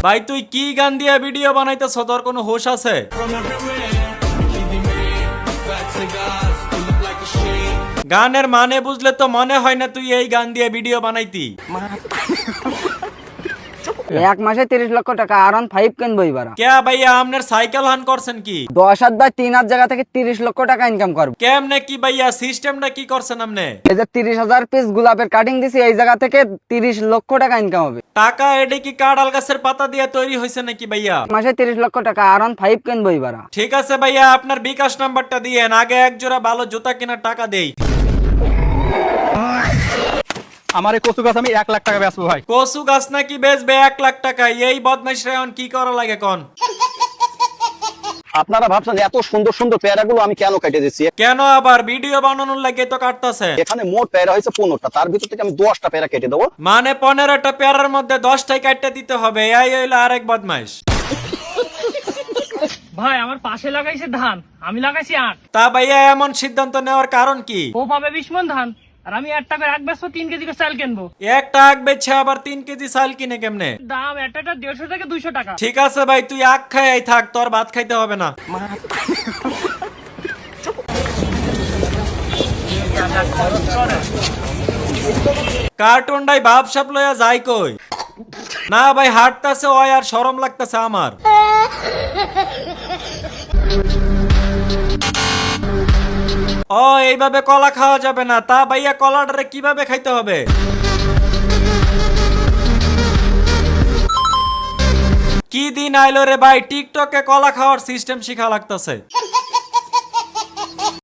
ভাই তুই কি গান দিয়ে ভিডিও বানাইতেছ, তোর কোনো হোশ আছে? গানের মানে বুঝলে তো মনে হয় না তুই এই গান দিয়ে ভিডিও বানাইতি। এক মাসে 30 লক্ষ টাকা R15 কিনবো এবার। কে ভাইয়া আপনার সাইকেল হান করছেন কি? 10 হাত বাই 3 হাত জায়গা থেকে 30 লক্ষ টাকা ইনকাম করবো। কেমনে কি ভাইয়া, সিস্টেমটা কি করছেন আপনি? এই যে 30,000 পিস গোলাপের কাটিং দিছি, এই জায়গা থেকে 30 লক্ষ টাকা ইনকাম হবে। টাকা এডে কি কাঁড়াল গাছের পাতা দিয়ে তৈরি হয়েছে নাকি ভাইয়া? মাসে 30 লক্ষ টাকা R15 কিনবো এবার। ঠিক আছে ভাইয়া, আপনার বিকাশ নাম্বারটা দিয়েন, আগে এক জোড়া ভালো জুতা কেনার টাকা দেই। আমার এই কচু গাছ আমি 1 লাখ টাকা বেচবো ভাই। কচু গাছ নাকি বেচবে 1 লাখ টাকা? এই বদমাইশ রেওয়ান কি করা লাগে কোন? আপনারা ভাবছেন এত সুন্দর সুন্দর পেয়ারাগুলো আমি কেন কেটে দিচ্ছি? কেন আবার ভিডিও বানানোর লাগে তো কাটতাছে? এখানে মোট পেয়ারা হয়েছে 15টা, তার ভিতর থেকে আমি 10টা পেয়ারা কেটে দেবো। মানে 15টা পেয়ারার মধ্যে 10টাই কাটতে দিতে হবে? এই হইলো আরেক বদমাইশ। ভাই আমার পাশে লাগাইছে ধান, আমি লাগাইছি 8। তা ভাইয়া এমন সিদ্ধান্ত নেওয়ার কারণ কি? ও পাবে 20 মণ ধান আর আমি 1 টাকা এক বেচবো, 3 কেজি করে চাল কিনবো। একটা আগ বেচে আবার 3 কেজি চাল কিনে কেমনে? দাম একটা 150 থেকে 200 টাকা। ঠিক আছে ভাই, তুই আখ খাই থাক, তোর ভাত খাইতে হবে না। কার্টুনটাই ভাব সাপ লইয়া যাই কই? না ভাই হাঁটতাছে ওই আর শরম লাগতাছে আমার। ও এইভাবে কলা খাওয়া যাবে না। তা ভাইয়া কলাটারে কিভাবে খাইতে হবে? কি দিন আইলো রে ভাই, টিকটকে কলা খাওয়ার সিস্টেম শিখা লাগতাছে।